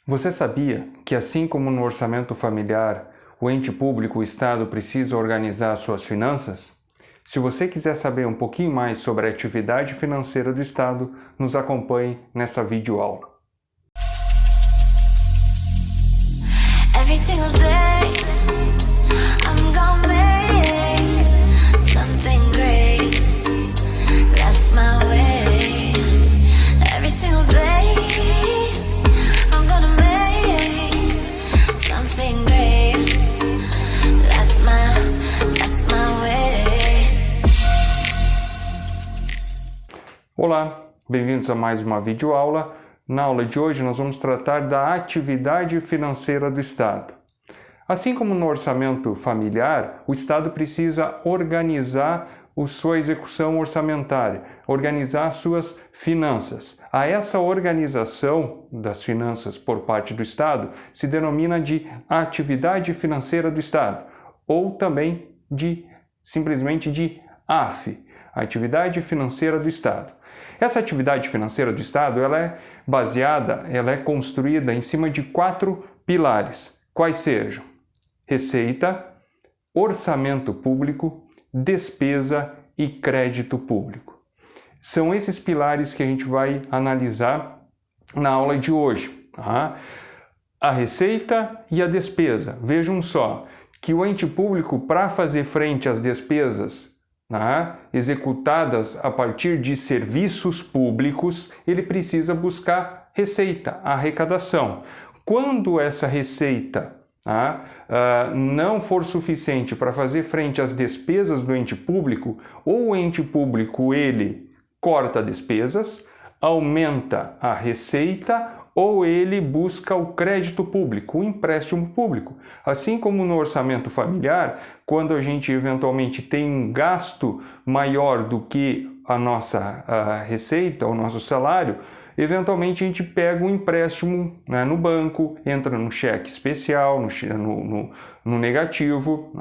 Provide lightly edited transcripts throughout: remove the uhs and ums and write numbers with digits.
Você sabia que, assim como no orçamento familiar, o ente público, o Estado, precisa organizar suas finanças? Se você quiser saber um pouquinho mais sobre a atividade financeira do Estado, nos acompanhe nessa videoaula. Every single day, I'm gonna make something great. That's my way. Every single day, I'm gonna make something great. That's my way. Olá, bem-vindos a mais uma videoaula. Na aula de hoje nós vamos tratar da atividade financeira do Estado. Assim como no orçamento familiar, o Estado precisa organizar a sua execução orçamentária, organizar suas finanças. A essa organização das finanças por parte do Estado se denomina de atividade financeira do Estado, ou também simplesmente de AF, Atividade Financeira do Estado. Essa atividade financeira do Estado, ela é construída em cima de 4 pilares, quais sejam receita, orçamento público, despesa e crédito público. São esses pilares que a gente vai analisar na aula de hoje. Tá? A receita e a despesa. Vejam só que o ente público, para fazer frente às despesas executadas a partir de serviços públicos, ele precisa buscar receita, arrecadação. Quando essa receita não for suficiente para fazer frente às despesas do ente público, ou o ente público ele corta despesas, aumenta a receita, ou ele busca o crédito público, o empréstimo público. Assim como no orçamento familiar, quando a gente eventualmente tem um gasto maior do que a nossa receita, o nosso salário, eventualmente a gente pega um empréstimo no banco, entra no cheque especial, no negativo,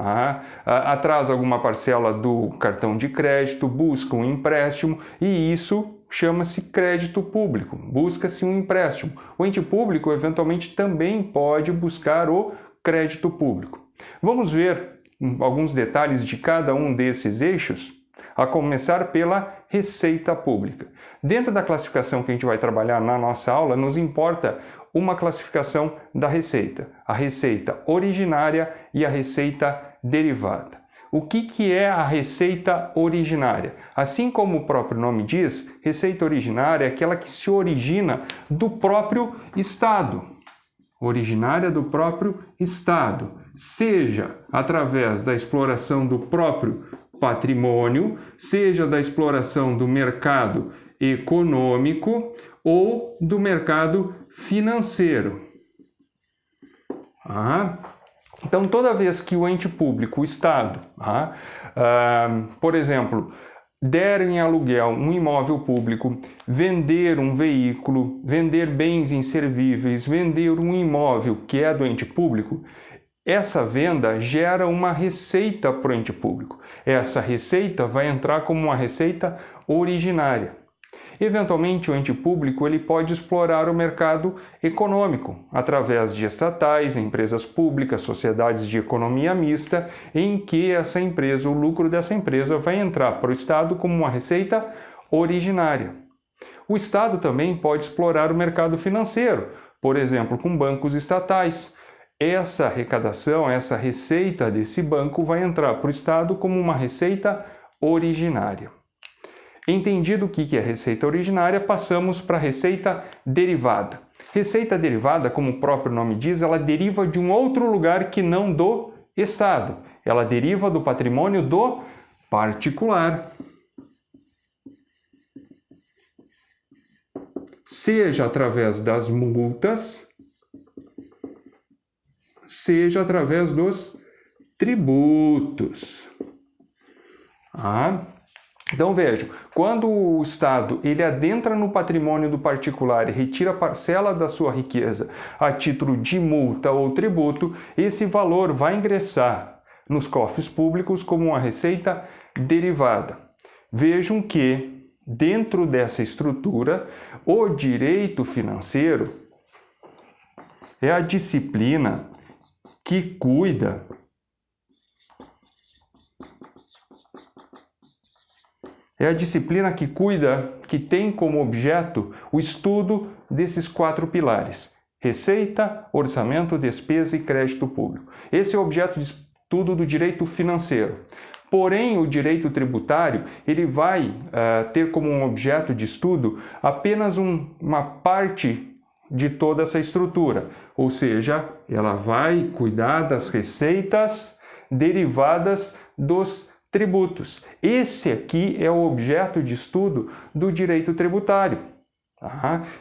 atrasa alguma parcela do cartão de crédito, busca um empréstimo e isso chama-se crédito público, busca-se um empréstimo. O ente público eventualmente também pode buscar o crédito público. Vamos ver alguns detalhes de cada um desses eixos, a começar pela receita pública. Dentro da classificação que a gente vai trabalhar na nossa aula, nos importa uma classificação da receita, a receita originária e a receita derivada. O que é a receita originária? Assim como o próprio nome diz, receita originária é aquela que se origina do próprio Estado. Originária do próprio Estado, seja através da exploração do próprio patrimônio, seja da exploração do mercado econômico ou do mercado financeiro. Então, toda vez que o ente público, o Estado, por exemplo, der em aluguel um imóvel público, vender um veículo, vender bens inservíveis, vender um imóvel que é do ente público, essa venda gera uma receita para o ente público. Essa receita vai entrar como uma receita originária. Eventualmente, o ente público ele pode explorar o mercado econômico através de estatais, empresas públicas, sociedades de economia mista, em que essa empresa, o lucro dessa empresa vai entrar para o Estado como uma receita originária. O Estado também pode explorar o mercado financeiro, por exemplo, com bancos estatais. Essa arrecadação, essa receita desse banco vai entrar para o Estado como uma receita originária. Entendido o que é receita originária, passamos para a receita derivada. Receita derivada, como o próprio nome diz, ela deriva de um outro lugar que não do Estado. Ela deriva do patrimônio do particular. Seja através das multas, seja através dos tributos. Então vejam, quando o Estado ele adentra no patrimônio do particular e retira parcela da sua riqueza a título de multa ou tributo, esse valor vai ingressar nos cofres públicos como uma receita derivada. Vejam que, dentro dessa estrutura, o direito financeiro é a disciplina que cuida que tem como objeto o estudo desses 4 pilares: receita, orçamento, despesa e crédito público. Esse é o objeto de estudo do direito financeiro. Porém, o direito tributário ele vai ter como um objeto de estudo apenas uma parte de toda essa estrutura, ou seja, ela vai cuidar das receitas derivadas dos tributos. Esse aqui é o objeto de estudo do direito tributário.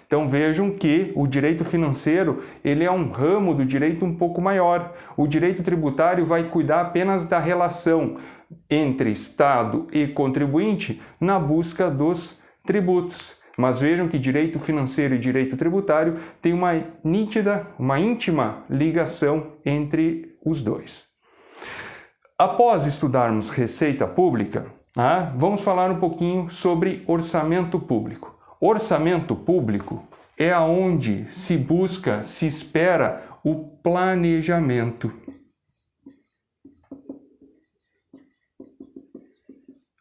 Então vejam que o direito financeiro ele é um ramo do direito um pouco maior. O direito tributário vai cuidar apenas da relação entre Estado e contribuinte na busca dos tributos. Mas vejam que direito financeiro e direito tributário têm uma íntima ligação entre os dois. Após estudarmos receita pública, vamos falar um pouquinho sobre orçamento público. Orçamento público é aonde se busca, se espera o planejamento.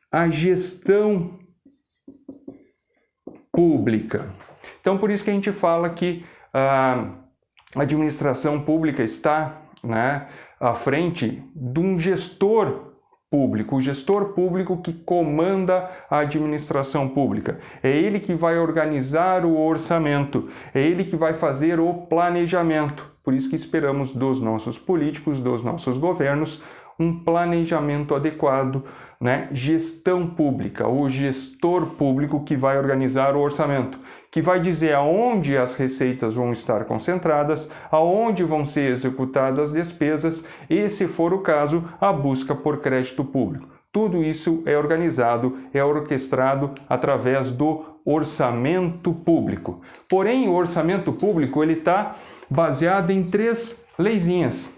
A gestão pública. Então, por isso que a gente fala que a administração pública está, à frente de um gestor público, o gestor público que comanda a administração pública. É ele que vai organizar o orçamento, é ele que vai fazer o planejamento. Por isso que esperamos dos nossos políticos, dos nossos governos, um planejamento adequado, gestão pública, o gestor público que vai organizar o orçamento, que vai dizer aonde as receitas vão estar concentradas, aonde vão ser executadas as despesas e, se for o caso, a busca por crédito público. Tudo isso é organizado, é orquestrado através do orçamento público. Porém, o orçamento público ele está baseado em 3 leizinhas,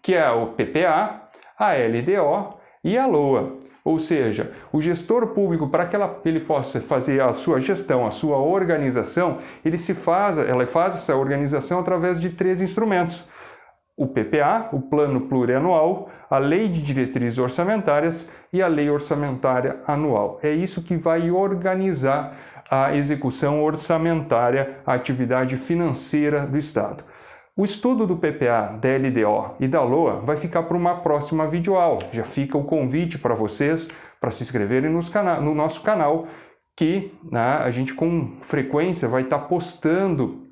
que é o PPA, a LDO e a LOA. Ou seja, o gestor público, para que ele possa fazer a sua gestão, a sua organização, ela faz essa organização através de 3 instrumentos. O PPA, o Plano Plurianual, a Lei de Diretrizes Orçamentárias e a Lei Orçamentária Anual. É isso que vai organizar a execução orçamentária, a atividade financeira do Estado. O estudo do PPA, da LDO e da LOA vai ficar para uma próxima videoaula. Já fica o convite para vocês para se inscreverem no nosso canal, que a gente com frequência vai estar postando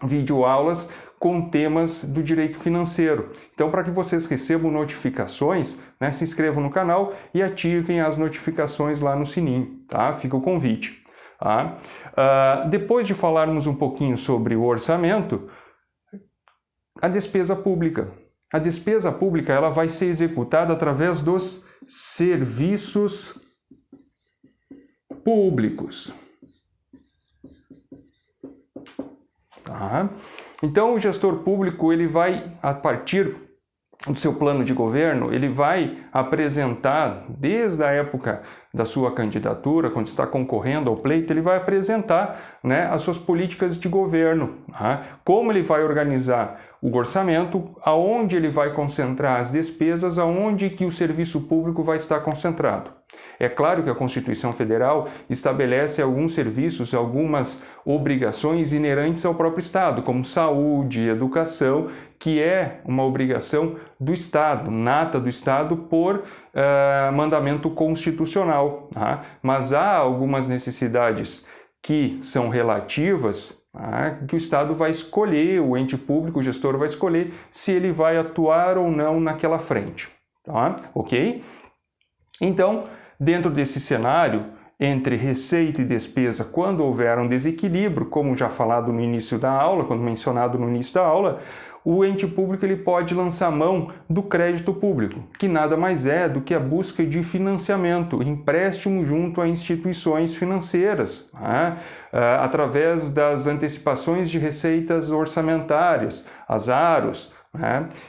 videoaulas com temas do direito financeiro. Então, para que vocês recebam notificações, se inscrevam no canal e ativem as notificações lá no sininho, tá? Fica o convite. Depois de falarmos um pouquinho sobre o orçamento, a despesa pública. A despesa pública ela vai ser executada através dos serviços públicos. Então, o gestor público ele vai, a partir do seu plano de governo, ele vai apresentar, desde a época da sua candidatura, quando está concorrendo ao pleito, ele vai apresentar as suas políticas de governo, como ele vai organizar o orçamento, aonde ele vai concentrar as despesas, aonde que o serviço público vai estar concentrado. É claro que a Constituição Federal estabelece alguns serviços, algumas obrigações inerentes ao próprio Estado, como saúde, educação, que é uma obrigação do Estado, nata do Estado por mandamento constitucional. Mas há algumas necessidades que são relativas, que o Estado vai escolher, o ente público, o gestor vai escolher se ele vai atuar ou não naquela frente. Ok? Então, dentro desse cenário, entre receita e despesa, quando houver um desequilíbrio, como já falado no início da aula, quando mencionado no início da aula, o ente público ele pode lançar mão do crédito público, que nada mais é do que a busca de financiamento, empréstimo junto a instituições financeiras, através das antecipações de receitas orçamentárias, as AROs.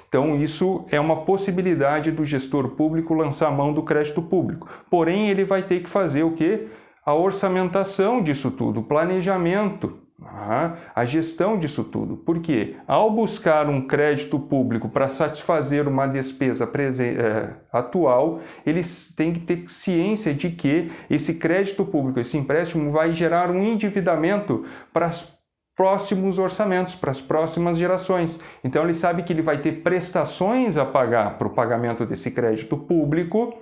Então, isso é uma possibilidade do gestor público lançar mão do crédito público. Porém, ele vai ter que fazer o quê? A orçamentação disso tudo, o planejamento, A gestão disso tudo. Porque ao buscar um crédito público para satisfazer uma despesa atual, eles têm que ter ciência de que esse crédito público, esse empréstimo, vai gerar um endividamento para os próximos orçamentos, para as próximas gerações. Então ele sabe que ele vai ter prestações a pagar para o pagamento desse crédito público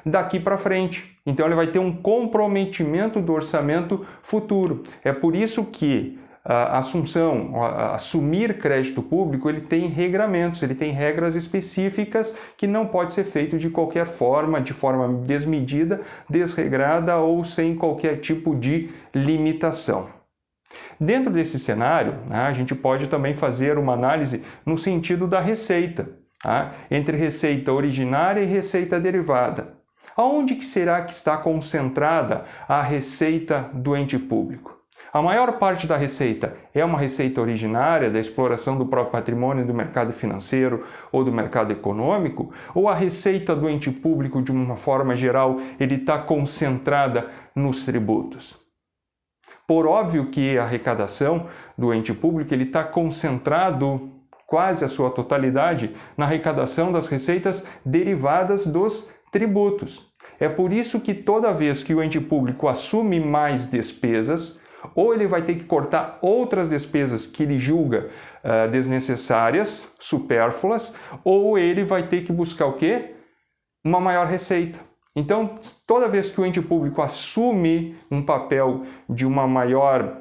daqui para frente. Então ele vai ter um comprometimento do orçamento futuro. É por isso que assumir crédito público, ele tem regramentos, ele tem regras específicas que não pode ser feito de qualquer forma, de forma desmedida, desregrada ou sem qualquer tipo de limitação. Dentro desse cenário, a gente pode também fazer uma análise no sentido da receita. Entre receita originária e receita derivada. Aonde que será que está concentrada a receita do ente público? A maior parte da receita é uma receita originária da exploração do próprio patrimônio do mercado financeiro ou do mercado econômico? Ou a receita do ente público, de uma forma geral, ele está concentrada nos tributos? Por óbvio que a arrecadação do ente público ele está concentrado quase a sua totalidade na arrecadação das receitas derivadas dos tributos. É por isso que toda vez que o ente público assume mais despesas, ou ele vai ter que cortar outras despesas que ele julga desnecessárias, supérfluas, ou ele vai ter que buscar o quê? Uma maior receita. Então, toda vez que o ente público assume um papel de uma maior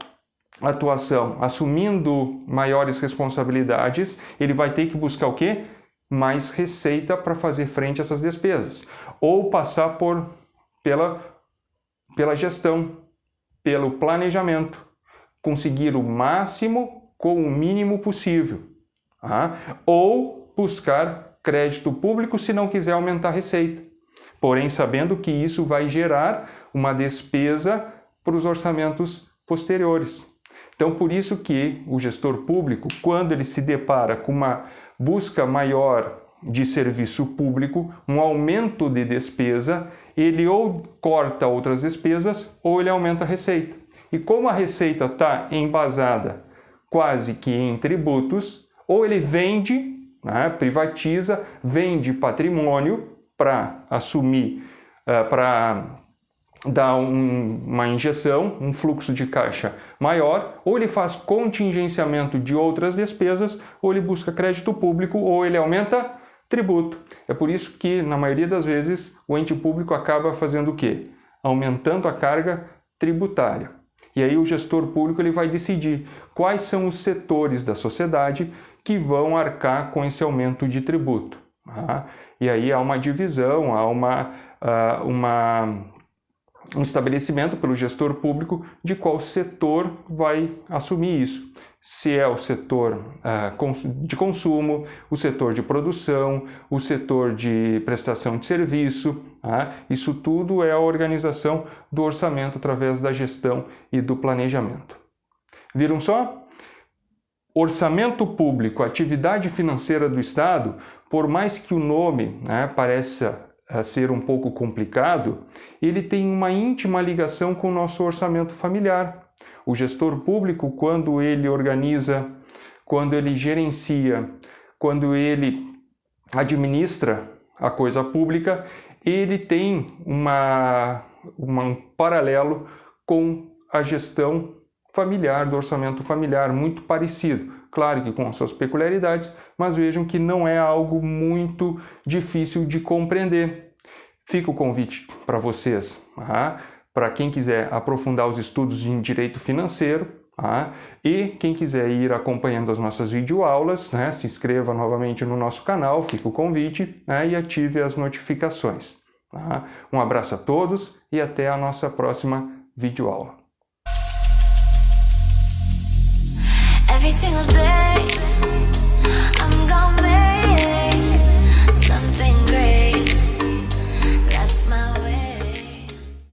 atuação, assumindo maiores responsabilidades, ele vai ter que buscar o quê? Mais receita para fazer frente a essas despesas. Ou passar pela gestão, pelo planejamento, conseguir o máximo com o mínimo possível. Ou buscar crédito público se não quiser aumentar a receita. Porém, sabendo que isso vai gerar uma despesa para os orçamentos posteriores. Então, por isso que o gestor público, quando ele se depara com uma busca maior de serviço público, um aumento de despesa, ele ou corta outras despesas ou ele aumenta a receita. E como a receita está embasada quase que em tributos, ou ele vende, privatiza, vende patrimônio para assumir, para dar uma injeção, um fluxo de caixa maior, ou ele faz contingenciamento de outras despesas, ou ele busca crédito público, ou ele aumenta tributo. É por isso que, na maioria das vezes, o ente público acaba fazendo o quê? Aumentando a carga tributária. E aí o gestor público ele vai decidir quais são os setores da sociedade que vão arcar com esse aumento de tributo. E aí há uma divisão, há um estabelecimento pelo gestor público de qual setor vai assumir isso. Se é o setor de consumo, o setor de produção, o setor de prestação de serviço. Isso tudo é a organização do orçamento através da gestão e do planejamento. Viram só? Orçamento público, atividade financeira do Estado, por mais que o nome pareça ser um pouco complicado, ele tem uma íntima ligação com o nosso orçamento familiar. O gestor público, quando ele organiza, quando ele gerencia, quando ele administra a coisa pública, ele tem um paralelo com a gestão familiar, do orçamento familiar, muito parecido. Claro que com suas peculiaridades, mas vejam que não é algo muito difícil de compreender. Fica o convite para vocês, para quem quiser aprofundar os estudos em direito financeiro, e quem quiser ir acompanhando as nossas videoaulas, se inscreva novamente no nosso canal, fica o convite, e ative as notificações. Um abraço a todos e até a nossa próxima videoaula. Every single day